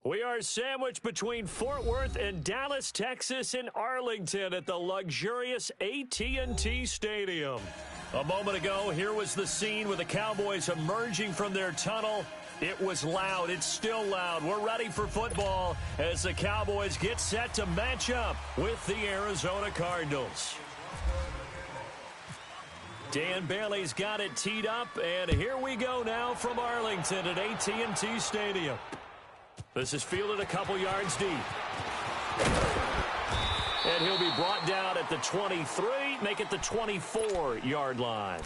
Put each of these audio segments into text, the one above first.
We are sandwiched between Fort Worth and Dallas, Texas, and Arlington at the luxurious AT&T Stadium. A moment ago, here was the scene with the Cowboys emerging from their tunnel. It was loud. It's still loud. We're ready for football as the Cowboys get set to match up with the Arizona Cardinals. Dan Bailey's got it teed up, and here we go now from Arlington at AT&T Stadium. This is fielded a couple yards deep. And he'll be brought down at the 23, make it the 24-yard line.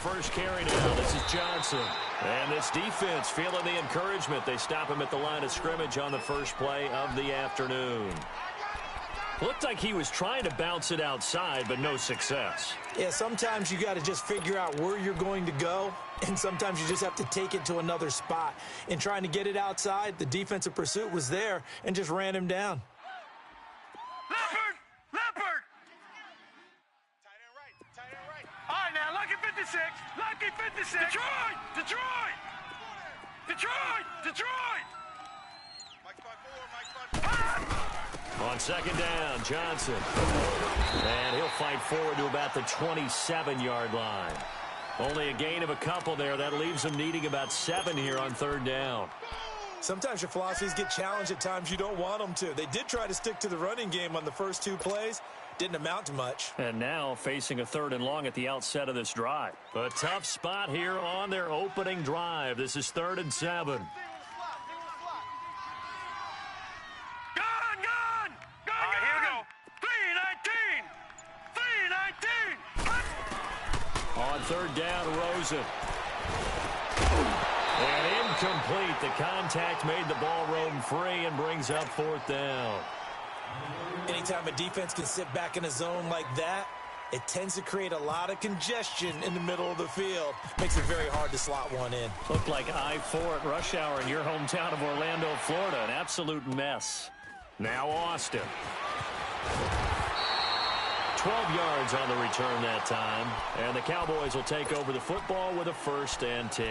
First carry now. This is Johnson. And this defense feeling the encouragement. They stop him at the line of scrimmage on the first play of the afternoon. Looked like he was trying to bounce it outside, but no success. Yeah, sometimes you got to just figure out where you're going to go, and sometimes you just have to take it to another spot. In trying to get it outside, the defensive pursuit was there and just ran him down. Lucky 56. Detroit! On second down, Johnson. And he'll fight forward to about the 27-yard line. Only a gain of a couple there. That leaves him needing about 7 here on third down. Sometimes your philosophies get challenged at times you don't want them to. They did try to stick to the running game on the first 2 plays. Didn't amount to much. And now facing a 3rd and long at the outset of this drive. A tough spot here on their opening drive. This is 3rd and 7. Gone! All right, here we go. 3-19. On 3rd down, Rosen. And incomplete. The contact made the ball roam free and brings up 4th down. Anytime a defense can sit back in a zone like that, it tends to create a lot of congestion in the middle of the field. Makes it very hard to slot one in. Looked like I-4 at rush hour in your hometown of Orlando, Florida. An absolute mess. Now Austin. 12 yards on the return that time. And the Cowboys will take over the football with a 1st and 10.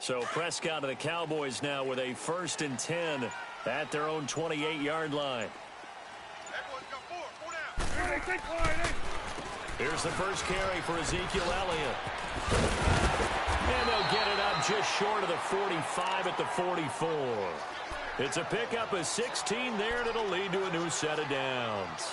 So Prescott of the Cowboys now with a 1st and 10 at their own 28-yard line. Here's the first carry for Ezekiel Elliott. And they'll get it up just short of the 45 at the 44. It's a pickup of 16 there, and it'll lead to a new set of downs.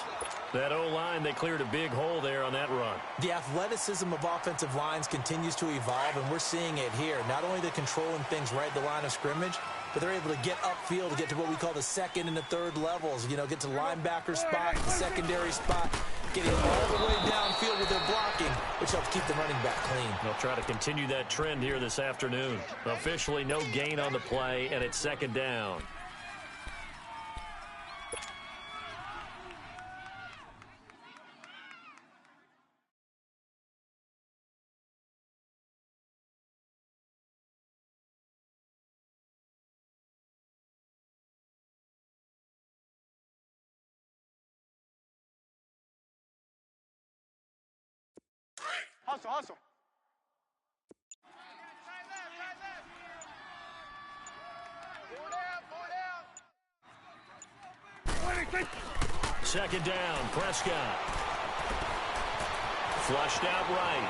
That O-line, they cleared a big hole there on that run. The athleticism of offensive lines continues to evolve, and we're seeing it here. Not only they're controlling things right at the line of scrimmage, but they're able to get upfield to get to what we call the 2nd and the 3rd levels. You know, get to linebacker spot, the secondary spot, getting all the way downfield with their blocking, which helps keep the running back clean. They'll try to continue that trend here this afternoon. Officially no gain on the play, and it's 2nd down. Hustle. Second down, Prescott. Flushed out right.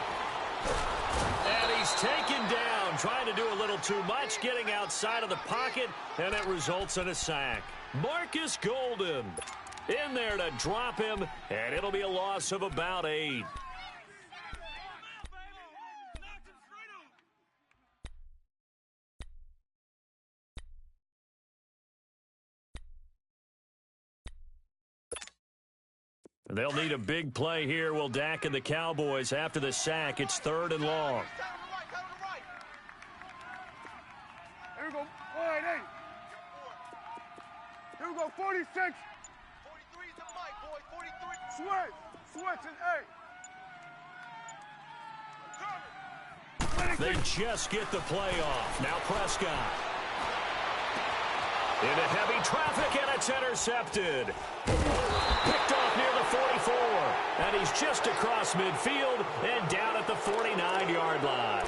And he's taken down, trying to do a little too much, getting outside of the pocket, and it results in a sack. Marcus Golden in there to drop him, and it'll be a loss of about 8. They'll need a big play here. Will Dak and the Cowboys after the sack. It's 3rd and long. Here we go. 188. Here we go. 46. 43 is the mic, boy. 43. Switch and 8. They just get the play off. Now Prescott. Into heavy traffic, and it's intercepted. Picked off near the 44. And he's just across midfield and down at the 49-yard line.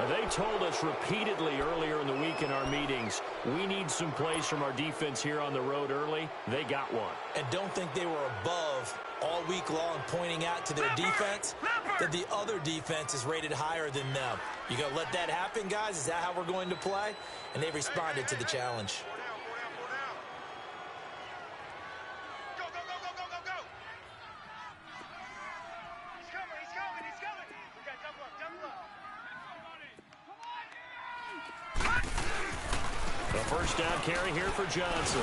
They told us repeatedly earlier in the week in our meetings, we need some plays from our defense here on the road early. They got one. And don't think they were above all week long pointing out to their defense that the other defense is rated higher than them. You going to let that happen, guys? Is that how we're going to play? And they responded to the challenge. Go. He's coming. We got double up. The first down carry here for Johnson.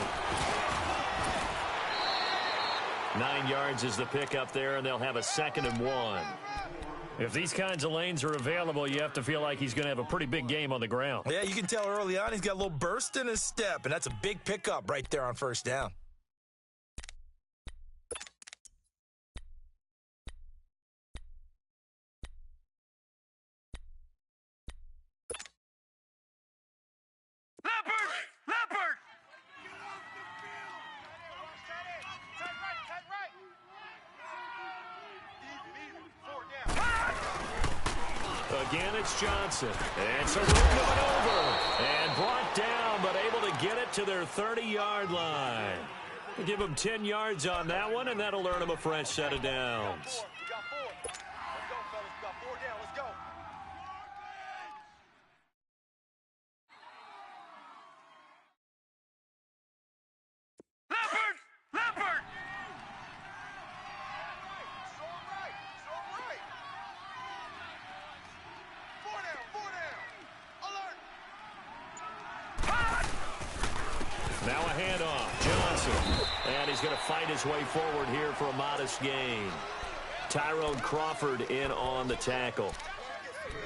9 yards is the pickup there, and they'll have a 2nd and 1. If these kinds of lanes are available, you have to feel like he's going to have a pretty big game on the ground. Yeah, you can tell early on he's got a little burst in his step, and that's a big pickup right there on first down. Leopard! Again, it's Johnson. And so moving over. And brought down, but able to get it to their 30-yard line. We'll give them 10 yards on that one, and that'll earn them a fresh set of downs. We got 4. Let's go, fellas. We got 4 down. Let's go. Leopard! Right. 4 down. Alert. Now a handoff. Johnson. And he's going to fight his way forward here for a modest gain. Tyrone Crawford in on the tackle.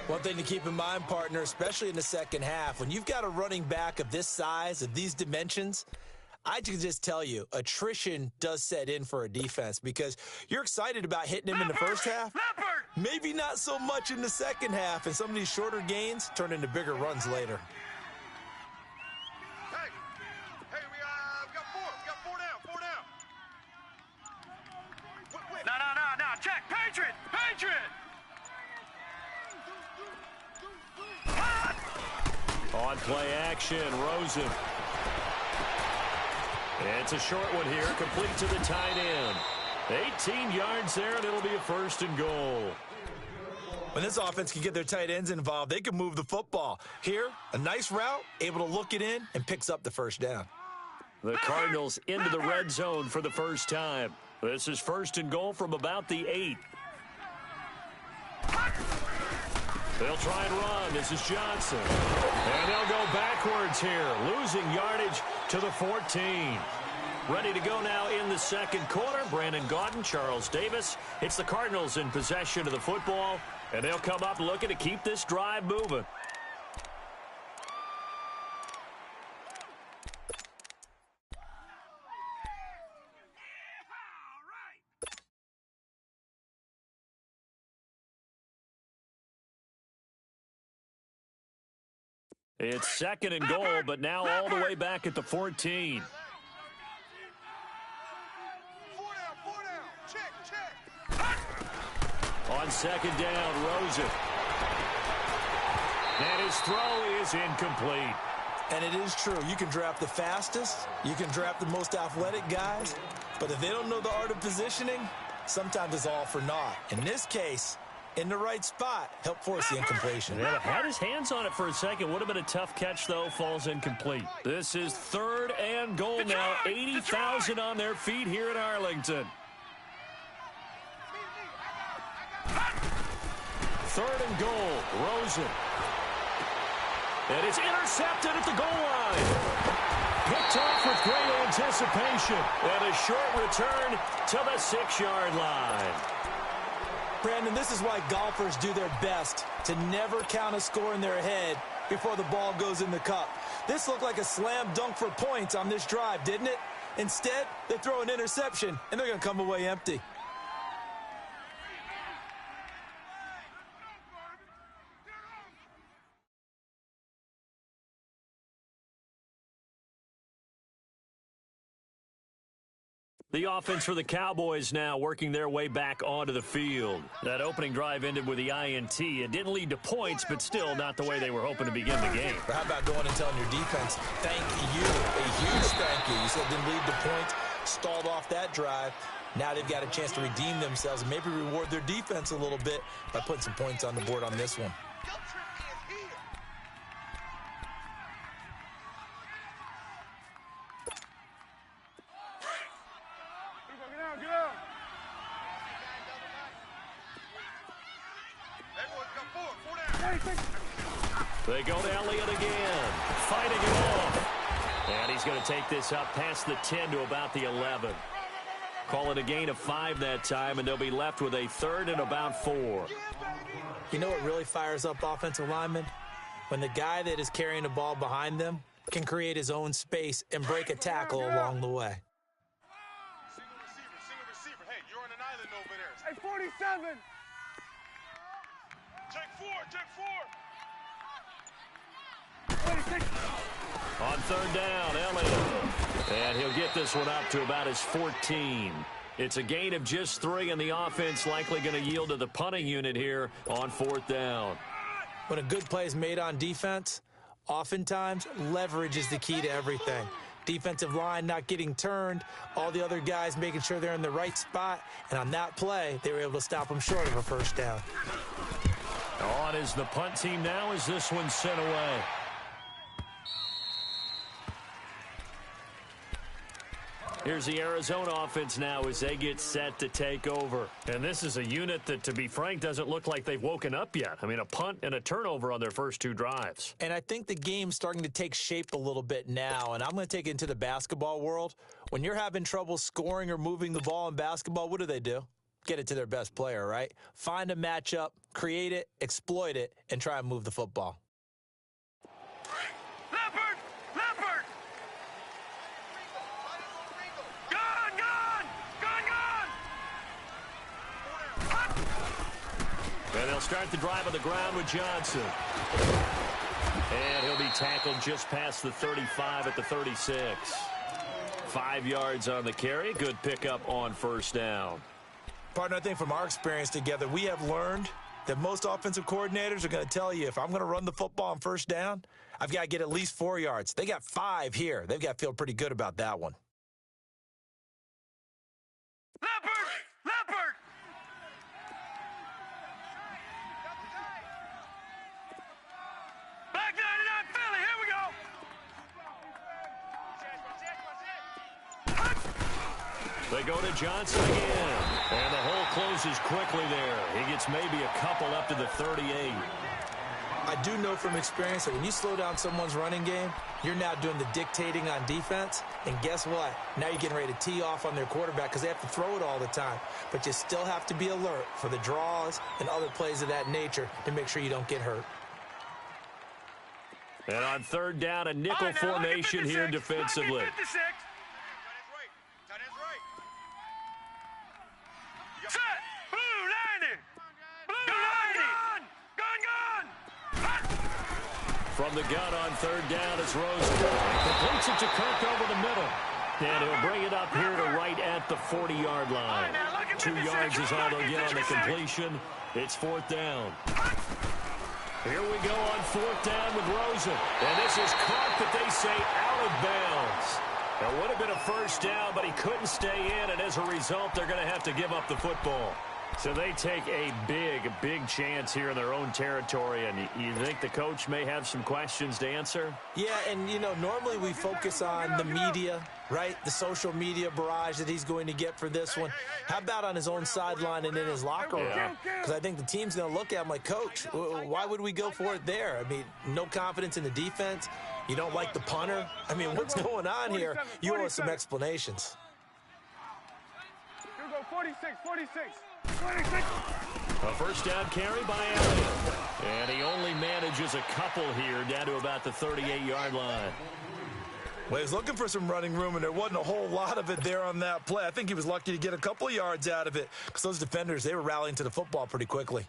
One thing to keep in mind, partner, especially in the second half, when you've got a running back of this size, of these dimensions, I can just tell you, attrition does set in for a defense because you're excited about hitting him in the first half. Maybe not so much in the second half, and some of these shorter gains turn into bigger runs later. Hey, we got 4. We got 4 down. 4 down. No. Check. Patriot. On play action, Rosen. It's a short one here, complete to the tight end. 18 yards there, and it'll be a 1st and goal. When this offense can get their tight ends involved, they can move the football. Here, a nice route, able to look it in, and picks up the first down. The Cardinals into the red zone for the first time. This is 1st and goal from about the 8. They'll try and run. This is Johnson. And they'll go backwards here, losing yardage to the 14. Ready to go now in the second quarter. Brandon Gaudin, Charles Davis. It's the Cardinals in possession of the football, and they'll come up looking to keep this drive moving. It's 2nd and goal, but now all the way back at the 14. 4 down. Check. On 2nd down, Rosen. And his throw is incomplete. And it is true. You can draft the fastest. You can draft the most athletic guys. But if they don't know the art of positioning, sometimes it's all for naught. In this case, in the right spot. Help force the incompletion. Yeah, had his hands on it for a second. Would have been a tough catch, though. Falls incomplete. This is 3rd and goal now. 80,000 on their feet here in Arlington. 3rd and goal. Rosen. And it's intercepted at the goal line. Picked off with great anticipation. And a short return to the 6-yard line. Brandon, this is why golfers do their best to never count a score in their head before the ball goes in the cup. This looked like a slam dunk for points on this drive, didn't it? Instead, they throw an interception, and they're going to come away empty. The offense for the Cowboys now working their way back onto the field. That opening drive ended with the INT. It didn't lead to points, but still not the way they were hoping to begin the game. How about going and telling your defense, thank you, a huge thank you. You said it didn't lead to points, stalled off that drive. Now they've got a chance to redeem themselves and maybe reward their defense a little bit by putting some points on the board on this one. They go to Elliott again, fighting it off. And he's going to take this up past the 10 to about the 11. Call it a gain of 5 that time, and they'll be left with a 3rd and about 4. You know what really fires up offensive linemen? When the guy that is carrying the ball behind them can create his own space and break a tackle along the way. Single receiver. Hey, you're on an island over there. Hey, 47. Check 4, check 4. On 3rd down, Elliott. And he'll get this one up to about his 14. It's a gain of just 3, and the offense likely going to yield to the punting unit here on 4th down. When a good play is made on defense, oftentimes leverage is the key to everything. Defensive line not getting turned, all the other guys making sure they're in the right spot, and on that play, they were able to stop them short of a 1st down. On is the punt team now as this one's sent away. Here's the Arizona offense now as they get set to take over. And this is a unit that, to be frank, doesn't look like they've woken up yet. I mean, a punt and a turnover on their first 2 drives. And I think the game's starting to take shape a little bit now, and I'm going to take it into the basketball world. When you're having trouble scoring or moving the ball in basketball, what do? Get it to their best player, right? Find a matchup, create it, exploit it, and try and move the football. And they'll start the drive on the ground with Johnson. And he'll be tackled just past the 35 at the 36. 5 yards on the carry. Good pickup on 1st down. Partner, I think from our experience together, we have learned that most offensive coordinators are going to tell you, if I'm going to run the football on 1st down, I've got to get at least 4 yards. They got 5 here. They've got to feel pretty good about that one. Leopard! Back 99 Philly, here we go! They go to Johnson again. And the hole closes quickly there. He gets maybe a couple up to the 38. I do know from experience that when you slow down someone's running game, you're now doing the dictating on defense. And guess what? Now you're getting ready to tee off on their quarterback because they have to throw it all the time. But you still have to be alert for the draws and other plays of that nature to make sure you don't get hurt. And on 3rd down, a nickel formation here defensively. From the gun on 3rd down is Rosen. Completes it to Kirk over the middle. And he'll bring it up here to right at the 40-yard line. 2 yards is all they'll get on the completion. It's 4th down. Here we go on 4th down with Rosen. And this is caught, but they say out of bounds. It would have been a 1st down, but he couldn't stay in, and as a result, they're going to have to give up the football. So they take a big chance here in their own territory, and you think the coach may have some questions to answer? Yeah, and, you know, normally we focus on the media, right? The social media barrage that he's going to get for this one. How about on his own sideline and in his locker room? Because I think the team's going to look at him like, Coach, why would we go for it there? I mean, no confidence in the defense. You don't like the punter. I mean, what's going on here? You owe us some explanations. Here we go, 46, 46. A first down carry by Elliott. And he only manages a couple here down to about the 38-yard line. Well, he was looking for some running room, and there wasn't a whole lot of it there on that play. I think he was lucky to get a couple of yards out of it because those defenders, they were rallying to the football pretty quickly.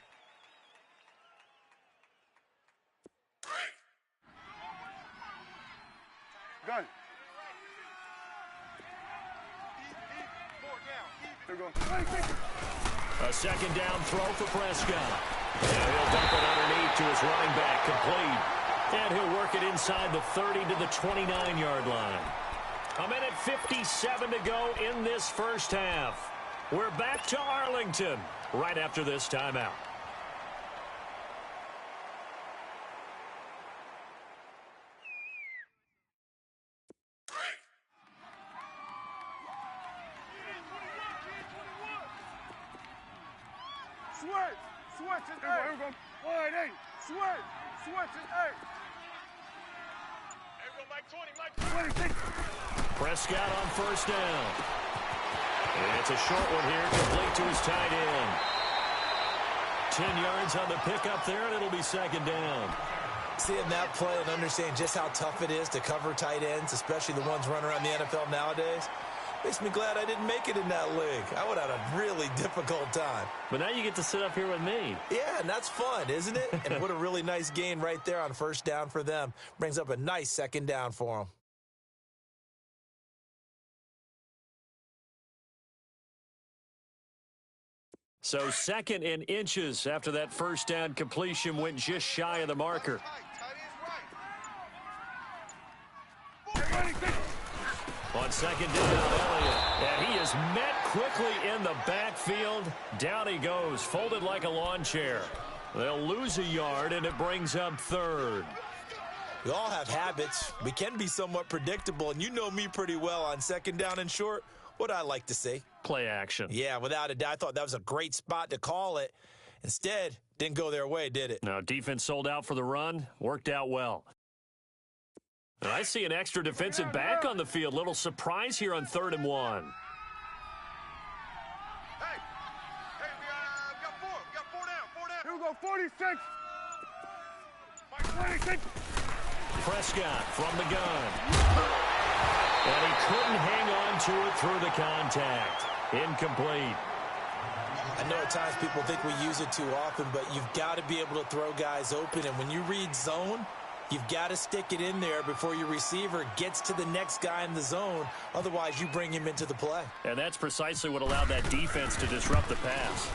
Gun. Here we go. A second down throw for Prescott. And he'll dump it underneath to his running back, complete. And he'll work it inside the 30 to the 29-yard line. A minute 57 to go in this first half. We're back to Arlington right after this timeout. Switch is A. Here we go. Wide A. Switch is A. Here we go, Mike 20, Mike 20. Prescott on first down. And it's a short one here, complete to his tight end. 10 yards on the pickup there, and it'll be second down. Seeing that play and understanding just how tough it is to cover tight ends, especially the ones running around the NFL nowadays, makes me glad I didn't make it in that league. I would have had a really difficult time. But now you get to sit up here with me. Yeah, and that's fun, isn't it? And what a really nice gain right there on first down for them. Brings up a nice second down for them. So second in inches after that first down completion went just shy of the marker. On second down, Elliott. And he is met quickly in the backfield. Down he goes, folded like a lawn chair. They'll lose a yard, and it brings up third. We all have habits. We can be somewhat predictable, and you know me pretty well on second down and short. What I like to see. Play action. Yeah, without a doubt. I thought that was a great spot to call it. Instead, didn't go their way, did it? Now, defense sold out for the run. Worked out well. And I see an extra defensive back on the field. Little surprise here on 3rd and 1. Hey, we got four. We got four down. Here we go, 46. Mike 26. Prescott from the gun. And he couldn't hang on to it through the contact. Incomplete. I know at times people think we use it too often, but you've got to be able to throw guys open. And when you read zone, you've got to stick it in there before your receiver gets to the next guy in the zone. Otherwise, you bring him into the play. And that's precisely what allowed that defense to disrupt the pass.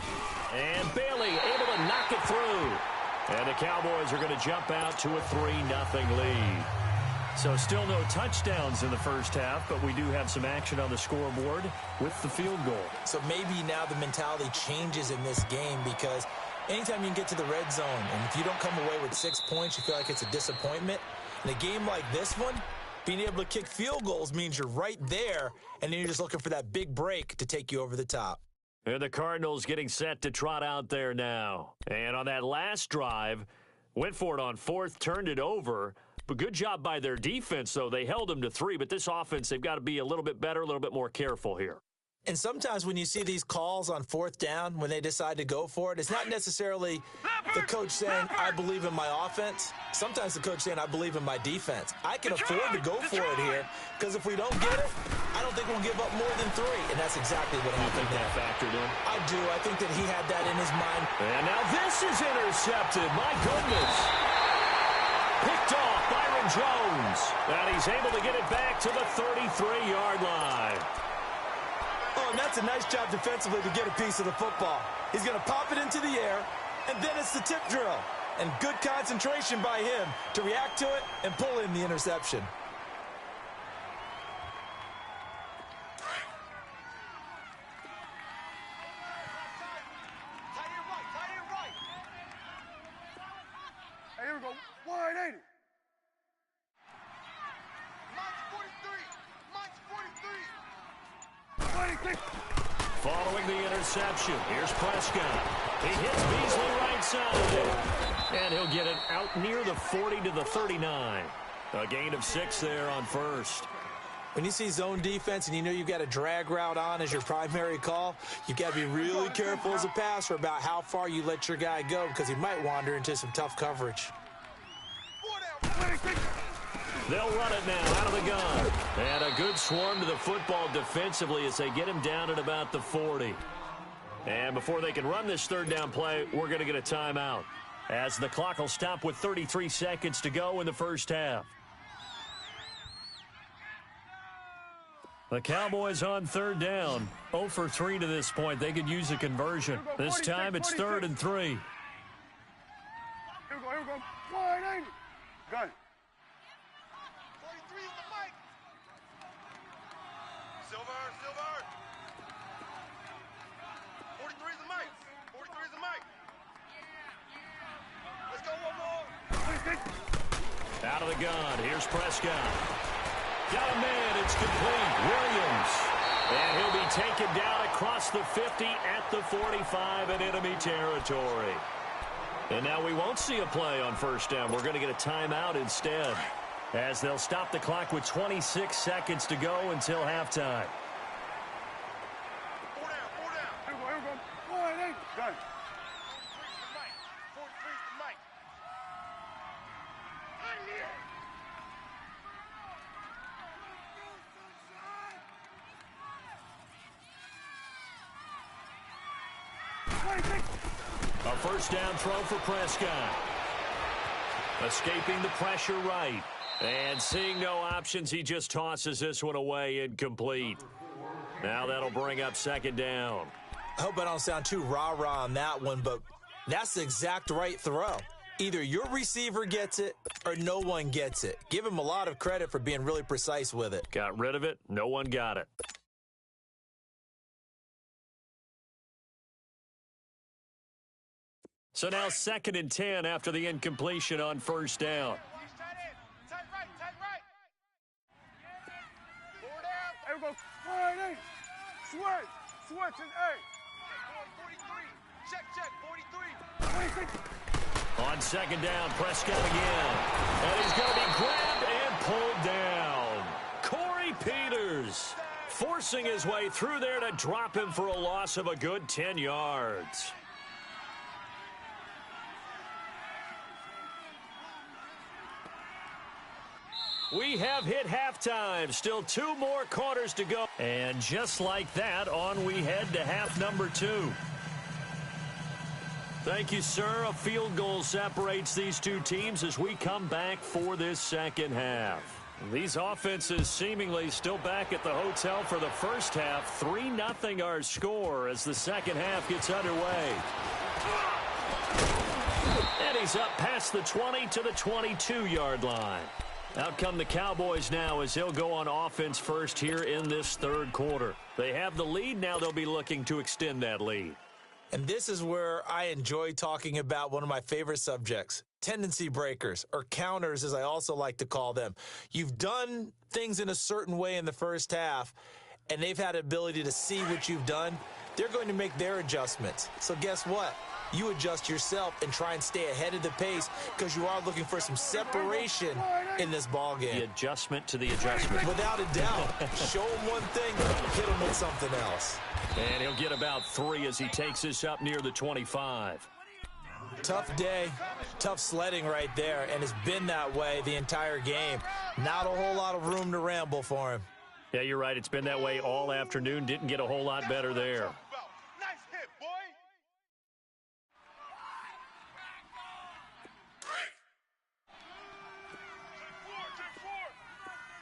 And Bailey able to knock it through. And the Cowboys are going to jump out to a 3-0 lead. So still no touchdowns in the first half, but we do have some action on the scoreboard with the field goal. So maybe now the mentality changes in this game because anytime you can get to the red zone, and if you don't come away with 6 points, you feel like it's a disappointment. In a game like this one, being able to kick field goals means you're right there, and then you're just looking for that big break to take you over the top. And the Cardinals getting set to trot out there now. And on that last drive, went for it on 4th, turned it over. But good job by their defense, though. They held them to 3, but this offense, they've got to be a little bit better, a little bit more careful here. And sometimes when you see these calls on 4th down, when they decide to go for it, it's not necessarily the coach saying, I believe in my offense. Sometimes the coach saying, I believe in my defense. I can afford to go for it here because if we don't get it, I don't think we'll give up more than 3. And that's exactly what happened. You think that factored in? I do. I think that he had that in his mind. And now this is intercepted. My goodness. Picked off Byron Jones. And he's able to get it back to the 33-yard line. Oh, and that's a nice job defensively to get a piece of the football. He's going to pop it into the air, and then it's the tip drill. And good concentration by him to react to it and pull in the interception. Following the interception, here's Prescott. He hits Beasley right side. And he'll get it out near the 40 to the 39. A gain of 6 there on first. When you see zone defense and you know you've got a drag route on as your primary call, you've got to be really careful as a passer about how far you let your guy go because he might wander into some tough coverage. They'll run it now out of the gun. And a good swarm to the football defensively as they get him down at about the 40. And before they can run this third down play, we're going to get a timeout, as the clock will stop with 33 seconds to go in the first half. The Cowboys on third down, 0 for 3 to this point. They could use a conversion. This time it's 3rd and 3. Here we go. 180. Gun. 43 is the mic. Silver. 43 is the mic. 43 is the mic. Let's go one more. Out of the gun, here's Prescott. Got a man, it's complete. Williams. And he'll be taken down across the 50 at the 45 in enemy territory. And now we won't see a play on first down. We're going to get a timeout instead, as they'll stop the clock with 26 seconds to go until halftime. 4 down. Here we go. 180. Gun. 43 is the mic. A first down throw for Prescott. Escaping the pressure right. And seeing no options, he just tosses this one away, incomplete. Now that'll bring up second down. I hope I don't sound too rah-rah on that one, but that's the exact right throw. Either your receiver gets it or no one gets it. Give him a lot of credit for being really precise with it. Got rid of it. No one got it. So now 2nd and 10 after the incompletion on first down. Tight right. 4 down. Here we go. 180. Switch and 8. 43. Check. 43. 26. On second down, Prescott again. And he's going to be grabbed and pulled down. Corey Peters forcing his way through there to drop him for a loss of a good 10 yards. We have hit halftime. Still 2 more quarters to go. And just like that, on we head to half number 2. Thank you, sir. A field goal separates these two teams as we come back for this second half. These offenses seemingly still back at the hotel for the first half. 3-0 our score as the second half gets underway. And he's up past the 20 to the 22-yard line. Out come the Cowboys now as they'll go on offense first here in this third quarter. They have the lead. Now they'll be looking to extend that lead. And this is where I enjoy talking about one of my favorite subjects, tendency breakers, or counters as I also like to call them. You've done things in a certain way in the first half, and they've had the ability to see what you've done. They're going to make their adjustments. So guess what? You adjust yourself and try and stay ahead of the pace because you are looking for some separation in this ball game. The adjustment to the adjustment. Without a doubt. Show him one thing, hit him with something else. And he'll get about 3 as he takes this up near the 25. Tough day, tough sledding right there, and it's been that way the entire game. Not a whole lot of room to ramble for him. Yeah, you're right. It's been that way all afternoon. Didn't get a whole lot better there. Nice hit, boy.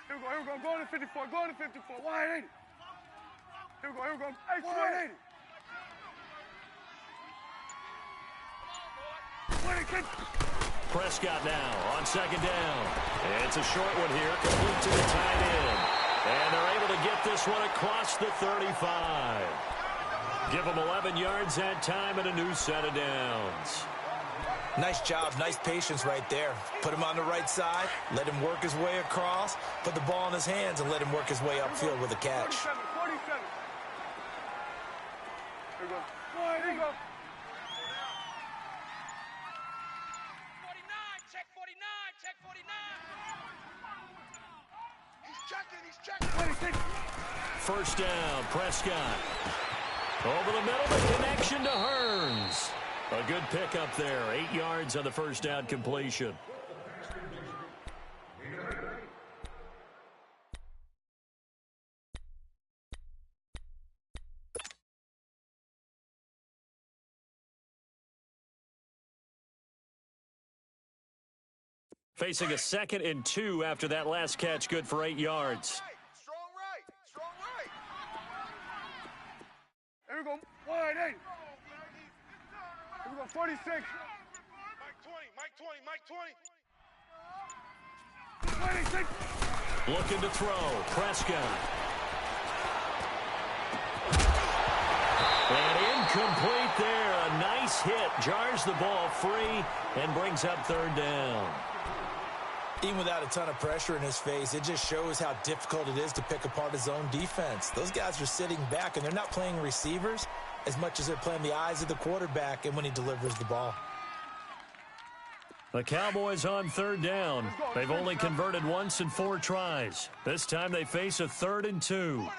Here we go. Go to 54. 180. Here we go. Hey, 180. Prescott now on second down. And it's a short one here, complete to the tight end. And they're able to get this one across the 35. Give them 11 yards that time and a new set of downs. Nice job, nice patience right there. Put him on the right side, let him work his way across, put the ball in his hands, and let him work his way upfield with a catch. 47. we go. Wide, here we go. 49, check 49, check 49. He's checking. First down, Prescott. Over the middle, the connection to Hearns. A good pickup there, 8 yards on the first down completion. Facing a 2nd and 2 after that last catch, good for 8 yards. Strong right. Strong right. Here we go. Wide, hey. Here we go. 46. Mike 20, Mike 20, Mike 20. 26. Looking to throw, Prescott. And incomplete there. A nice hit. Jars the ball free and brings up 3rd down. Even without a ton of pressure in his face, it just shows how difficult it is to pick apart his own defense. Those guys are sitting back, and they're not playing receivers as much as they're playing the eyes of the quarterback and when he delivers the ball. The Cowboys on 3rd down. They've only converted once in 4 tries. This time they face a 3rd and 2.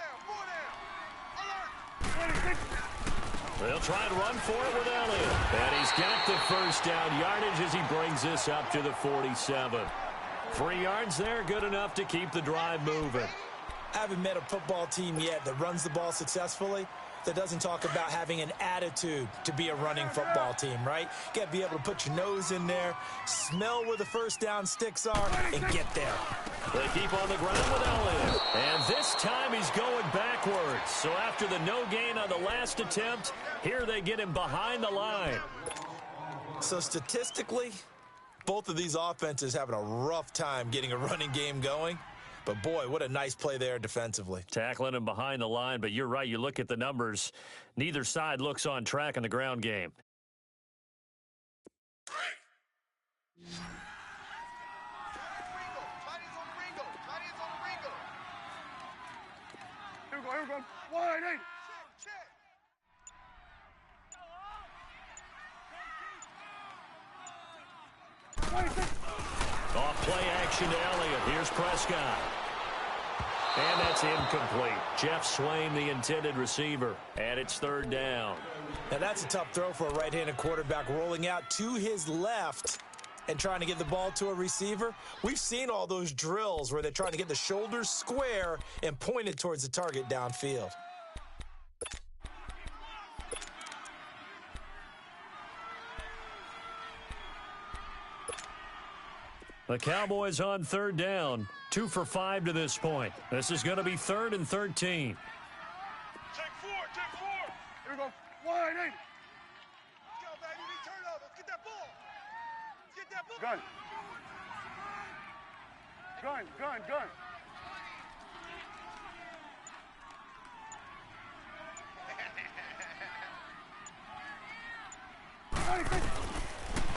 They'll try and run for it with Elliott. And he's got the first down yardage as he brings this up to the 47. 3 yards there, good enough to keep the drive moving. I haven't met a football team yet that runs the ball successfully that doesn't talk about having an attitude to be a running football team, right? You got to be able to put your nose in there, smell where the first down sticks are, and get there. They keep on the ground with Elliott. And this time he's going backwards. So after the no gain on the last attempt, here they get him behind the line. So statistically, both of these offenses having a rough time getting a running game going. But, boy, what a nice play there defensively. Tackling him behind the line, but you're right. You look at the numbers. Neither side looks on track in the ground game. Here we go, here we go. Wide, hey. Off play action to Elliott. Here's Prescott. And that's incomplete. Jeff Swain, the intended receiver. And it's 3rd down. Now, that's a tough throw for a right-handed quarterback, rolling out to his left and trying to get the ball to a receiver. We've seen all those drills where they're trying to get the shoulders square and point it towards the target downfield. The Cowboys on 3rd down. 2 for 5 to this point. This is going to be 3rd and 13. Take 4, take 4. Here we go. Wide, hey. Let's go, baby. We turn over. Let's get that ball. Let's get that ball. Gun. Gun, gun, gun.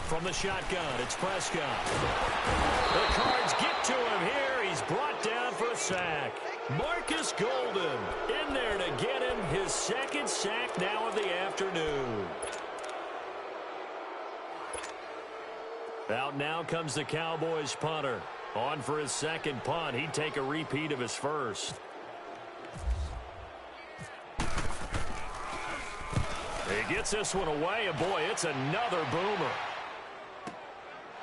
From the shotgun, it's Prescott. The Cards get to him here. He's brought down for a sack. Marcus Golden in there to get him his 2nd sack now of the afternoon. Out now comes the Cowboys punter. On for his 2nd punt. He'd take a repeat of his first. He gets this one away, and boy, it's another boomer.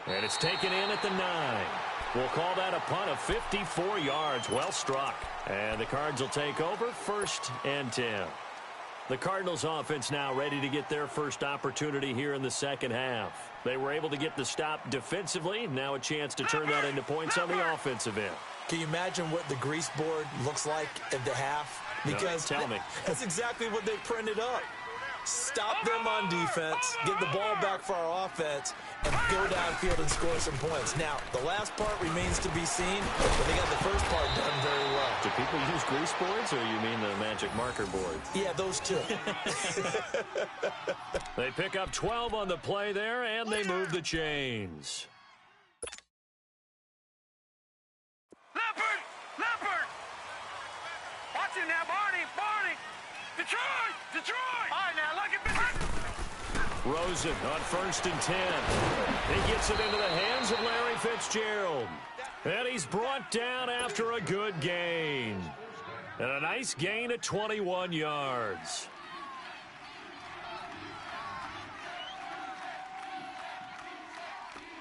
And it's taken in at the 9. We'll call that a punt of 54 yards. Well struck. And the Cards will take over 1st and 10. The Cardinals offense now ready to get their first opportunity here in the 2nd half. They were able to get the stop defensively. Now a chance to turn that into points on the offensive end. Can you imagine what the grease board looks like at the half? Because no, tell me. That's exactly what they printed up. Stop them on defense, get the ball back for our offense, and go downfield and score some points. Now, the last part remains to be seen, but they got the first part done very well. Do people use grease boards, or you mean the magic marker board? Yeah, those two. They pick up 12 on the play there, and they move the chains. Leopard! Leopard! Watch it now, Barney! Barney! Detroit! Detroit! All right, now, look at this. Rosen on 1st and 10. He gets it into the hands of Larry Fitzgerald. And he's brought down after a good gain. And a nice gain at 21 yards.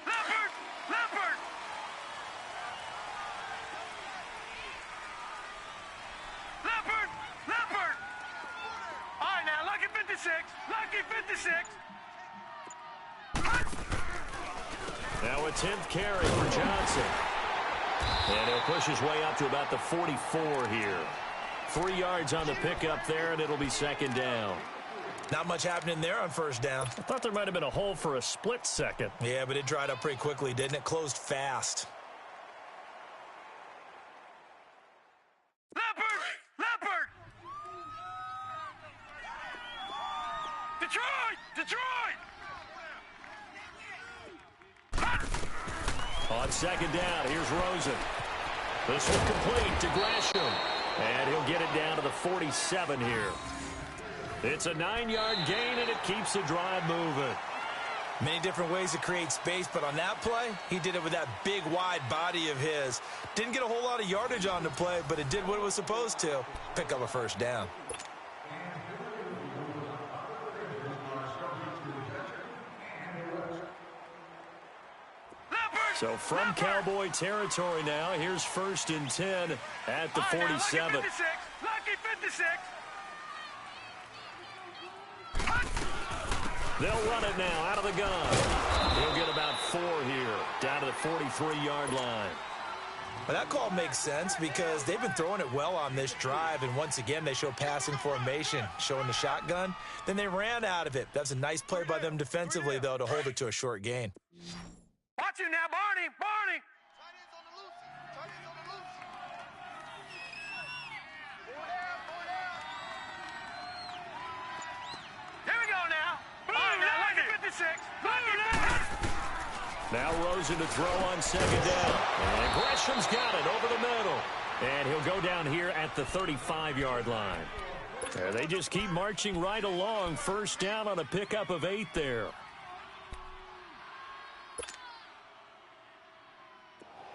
Leopard! Leopard! Leopard! Leopard! All right, now, lucky 56. Lucky 56. Now a 10th carry for Johnson. And he'll push his way up to about the 44 here. 3 yards on the pickup there, and it'll be 2nd down. Not much happening there on 1st down. I thought there might have been a hole for a split second. Yeah, but it dried up pretty quickly, didn't it? Closed fast. Leopard! Leopard! Detroit! Detroit! On 2nd down, here's Rosen. This one complete to Gresham. And he'll get it down to the 47 here. It's a 9-yard gain, and it keeps the drive moving. Many different ways to create space, but on that play, he did it with that big, wide body of his. Didn't get a whole lot of yardage on the play, but it did what it was supposed to. Pick up a 1st down. So from Cowboy territory now, here's 1st and 10 at the 47. Lucky 56. Lucky 56. They'll run it now out of the gun. He'll get about 4 here, down to the 43-yard line. Well, that call makes sense because they've been throwing it well on this drive, and once again, they show passing formation, showing the shotgun. Then they ran out of it. That's a nice play by them defensively, though, to hold it to a short gain. Watch him now, Barney! Barney! Tight ends on the loose. Tight ends on the loose. Four down, four down. Here we go now. All right, now, lucky 56. Lucky 56. Now Rosen to throw on 2nd down. And Gresham's got it over the middle. And he'll go down here at the 35-yard line. They just keep marching right along. 1st down on a pickup of 8 there.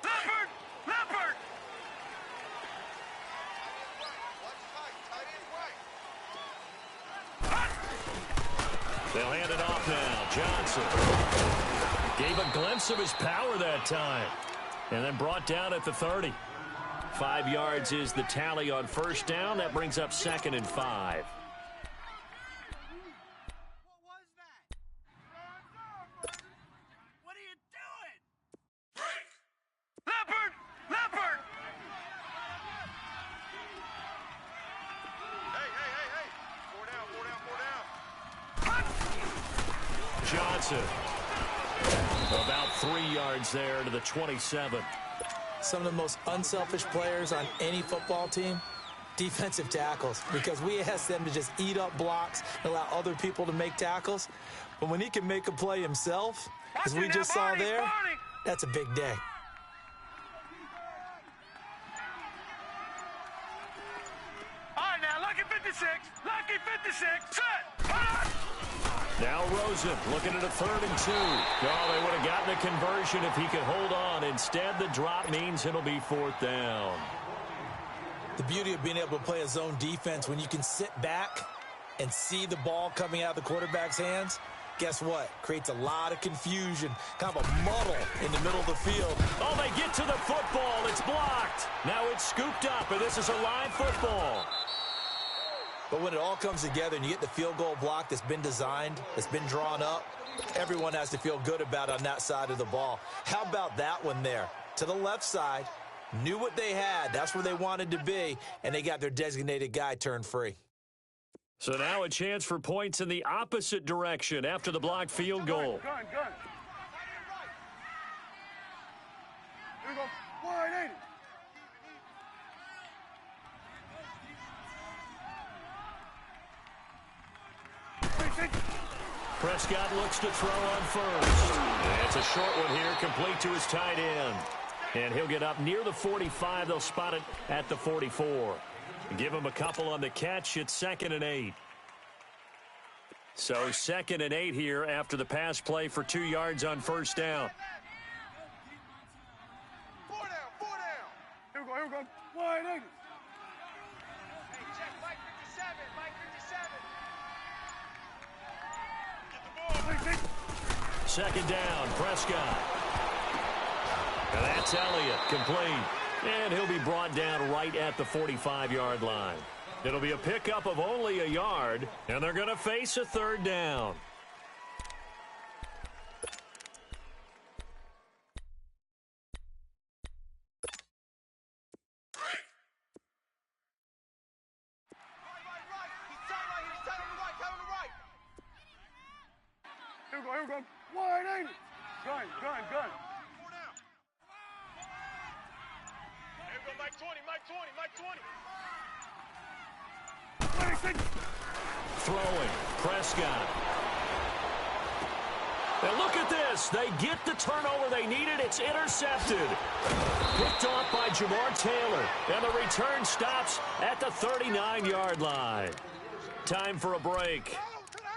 Leopard! Leopard! They'll hand it off now. Johnson gave a glimpse of his power that time. And then brought down at the 30. 5 yards is the tally on 1st down. That brings up 2nd and 5. What are you doing? Break! Leopard! Leopard! Hey, hey, hey, hey. Four down, four down, four down. Johnson. About 3 yards there to the 27. Some of the most unselfish players on any football team, defensive tackles, because we ask them to just eat up blocks and allow other people to make tackles. But when he can make a play himself, as we just saw there, that's a big day. All right, now, lucky 56. Lucky 56. Set. Now Rosen looking at a 3rd and 2. Oh, they would have gotten a conversion if he could hold on. Instead, the drop means it'll be 4th down. The beauty of being able to play a zone defense when you can sit back and see the ball coming out of the quarterback's hands, guess what? Creates a lot of confusion, kind of a muddle in the middle of the field. Oh, they get to the football. It's blocked. Now it's scooped up, and this is a live football. But when it all comes together and you get the field goal block that's been designed, that's been drawn up, everyone has to feel good about it on that side of the ball. How about that one there? To the left side, knew what they had. That's where they wanted to be, and they got their designated guy turned free. So now a chance for points in the opposite direction after the blocked field goal. Gun. Here we go. Wide 80. Prescott looks to throw on 1st. It's a short one here, complete to his tight end. And he'll get up near the 45. They'll spot it at the 44. Give him a couple on the catch. It's 2nd and 8. So 2nd and 8 here after the pass play for 2 yards on first down. 4 down, 4 down. Here we go. Wide 80. Hey, check Mike 57, Mike 57. Get the ball. 2nd down, Prescott. And that's Elliott, complete. And he'll be brought down right at the 45-yard line. It'll be a pickup of only a yard, and they're going to face a 3rd down. Here we go. Wide 80. Gun. Here we go, Mike 20. Throwing, Prescott. And look at this. They get the turnover they needed. It's intercepted. Picked off by Jamar Taylor. And the return stops at the 39-yard line. Time for a break.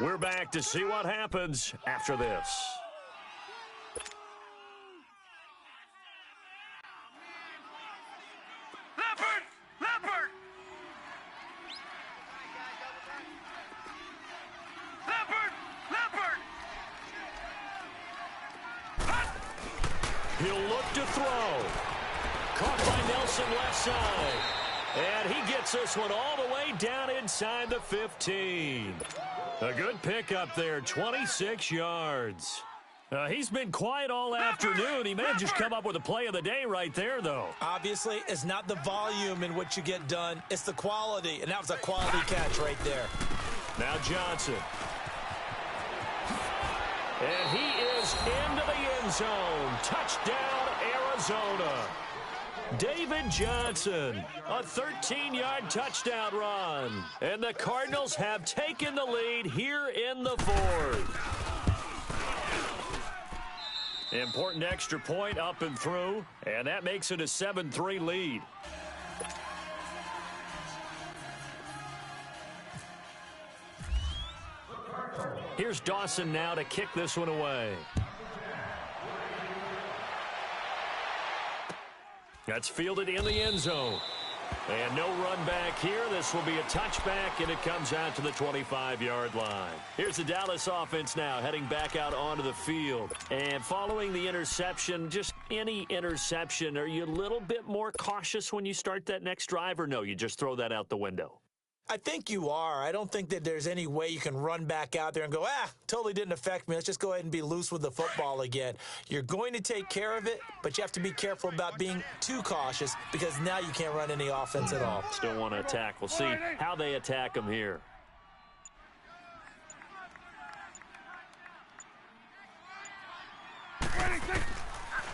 We're back to see what happens after this. Leopard! He'll look to throw. Caught by Nelson left side. And he gets this one all the way down inside the 15. A good pickup there, 26 yards. He's been quiet all afternoon. He may have just come up with a play of the day right there, though. Obviously, it's not the volume in what you get done. It's the quality, and that was a quality catch right there. Now Johnson. And he is into the end zone. Touchdown, Arizona. David Johnson, a 13-yard touchdown run. And the Cardinals have taken the lead here in the 4th. Important extra point up and through, and that makes it a 7-3 lead. Here's Dawson now to kick this one away. That's fielded in the end zone. And no run back here. This will be a touchback, and it comes out to the 25-yard line. Here's the Dallas offense now heading back out onto the field. And following the interception, just any interception, are you a little bit more cautious when you start that next drive, or no, you just throw that out the window? I think you are. I don't think that there's any way you can run back out there and go, totally didn't affect me. Let's just go ahead and be loose with the football again. You're going to take care of it, but you have to be careful about being too cautious because now you can't run any offense at all. Still want to attack. We'll see how they attack him here.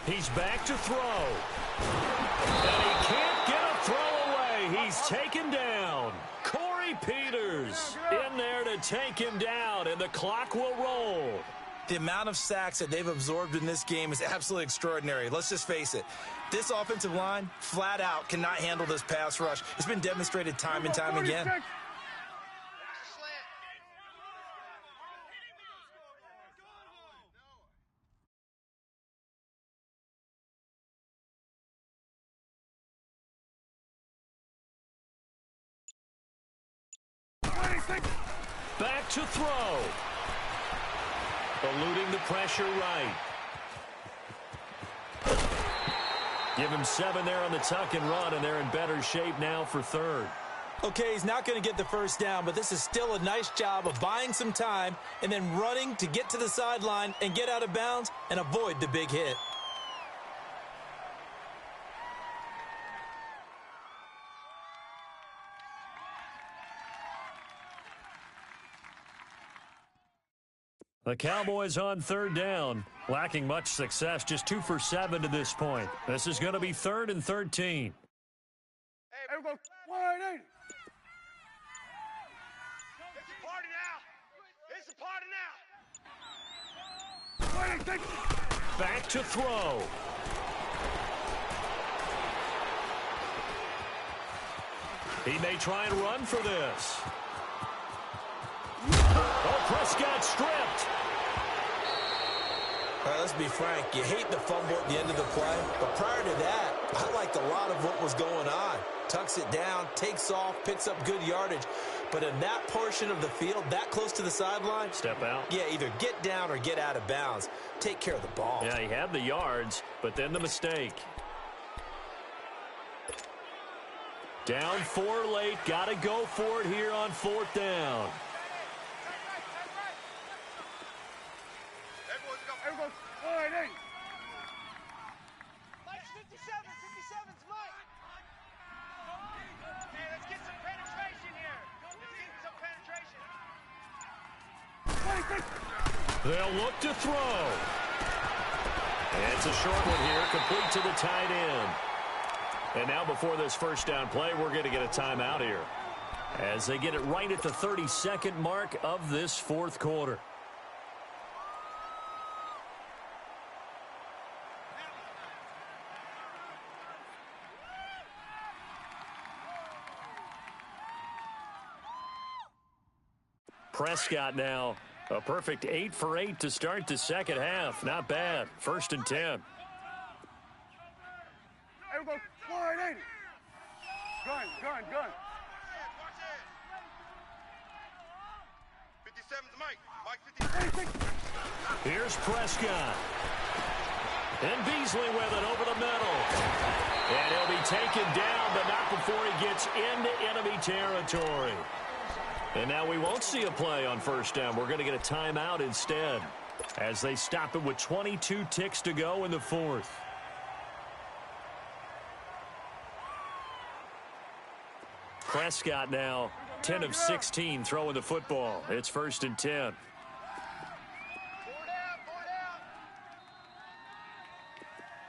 He's back to throw. And he can't get a throw away. He's taken down. Corey Peters in there to take him down, and the clock will roll. The amount of sacks that they've absorbed in this game is absolutely extraordinary. Let's just face it. This offensive line, flat out, cannot handle this pass rush. It's been demonstrated time and time again. Back to throw. Eluding the pressure right. Give him 7 there on the tuck and run, and they're in better shape now for 3rd. Okay, he's not going to get the first down, but this is still a nice job of buying some time and then running to get to the sideline and get out of bounds and avoid the big hit. The Cowboys on 3rd down, lacking much success, just 2 for 7 to this point. This is going to be 3rd and 13. Hey, we go wide 80. It's a party now. It's a party now. Back to throw. He may try and run for this. Oh, Prescott stripped. All right, let's be frank. You hate the fumble at the end of the play, but prior to that, I liked a lot of what was going on. Tucks it down, takes off, picks up good yardage. But in that portion of the field, that close to the sideline, step out. Yeah, either get down or get out of bounds. Take care of the ball. Yeah, he had the yards, but then the mistake. Down 4 late. Got to go for it here on 4th down. Everyone's all right, hey. Mike's 57. 57's Mike. Hey, let's get some penetration here. Let's get some penetration. They'll look to throw. And it's a short one here, complete to the tight end. And now before this first down play, we're going to get a timeout here as they get it right at the 32nd mark of this 4th quarter. Prescott now, a perfect 8 for 8 to start the second half. Not bad. 1st and 10. Everyone, all right, hey. Gun. 57's Mike. Mike 57. Here's Prescott. And Beasley with it over the middle. And he'll be taken down, but not before he gets into enemy territory. And now we won't see a play on 1st down. We're going to get a timeout instead as they stop it with 22 ticks to go in the 4th. Prescott now 10 of 16 throwing the football. It's 1st and 10.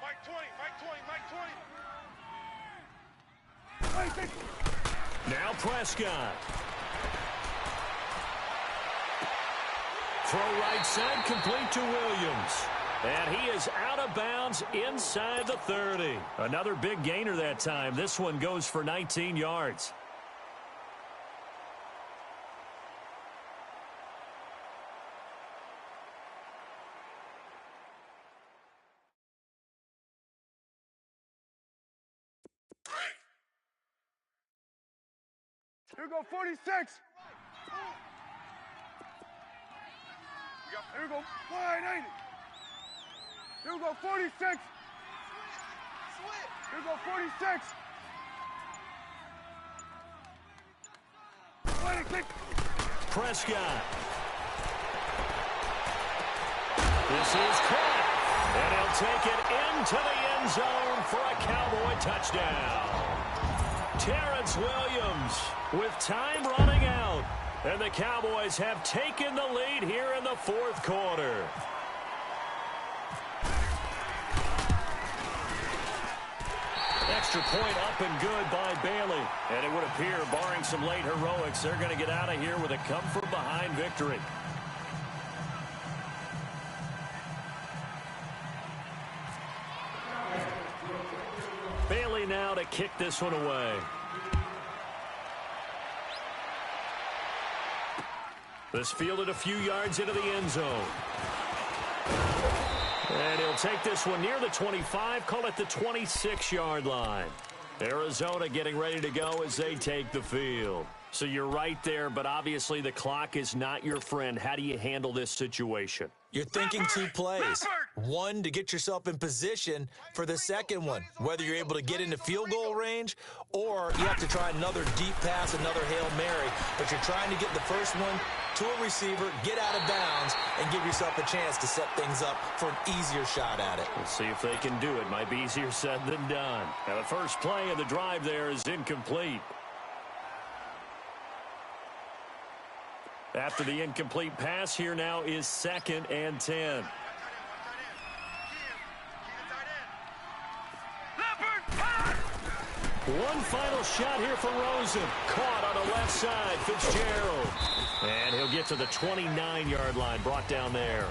Mike 20. Now Prescott. Throw right side, complete to Williams. And he is out of bounds inside the 30. Another big gainer that time. This one goes for 19 yards. Here we go, 46. Here we go, 580. Here we go, 46. Here we go, 46. 26. Prescott. This is caught. And he'll take it into the end zone for a Cowboy touchdown. Terrence Williams with time running out. And the Cowboys have taken the lead here in the 4th quarter. Extra point up and good by Bailey. And it would appear, barring some late heroics, they're going to get out of here with a come-from-behind victory. Bailey now to kick this one away. This fielded a few yards into the end zone. And he'll take this one near the 25, call it the 26-yard line. Arizona getting ready to go as they take the field. So you're right there, but obviously the clock is not your friend. How do you handle this situation? You're thinking 2 plays. One, to get yourself in position for the second one, whether you're able to get into field goal range or you have to try another deep pass, another Hail Mary. But you're trying to get the first one to a receiver, get out of bounds, and give yourself a chance to set things up for an easier shot at it. We'll see if they can do it. Might be easier said than done. Now the first play of the drive there is incomplete. After the incomplete pass, here now is 2nd and 10. One final shot here for Rosen. Caught on the left side, Fitzgerald. And he'll get to the 29-yard line, brought down there.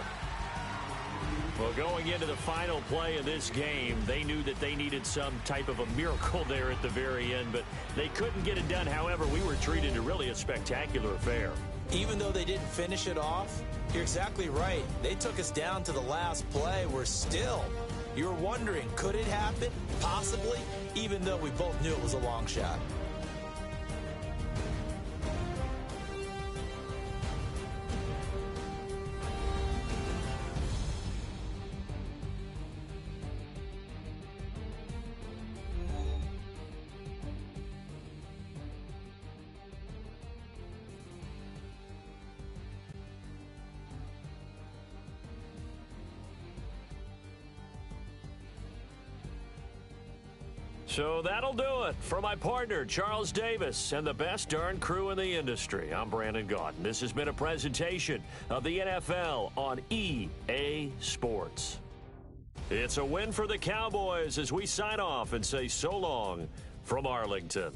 Well, going into the final play of this game, they knew that they needed some type of a miracle there at the very end, but they couldn't get it done. However, we were treated to really a spectacular affair. Even though they didn't finish it off, you're exactly right. They took us down to the last play. We're still, you were wondering, could it happen? Possibly, even though we both knew it was a long shot. So that'll do it. For my partner, Charles Davis, and the best darn crew in the industry, I'm Brandon Gaudin. This has been a presentation of the NFL on EA Sports. It's a win for the Cowboys as we sign off and say so long from Arlington.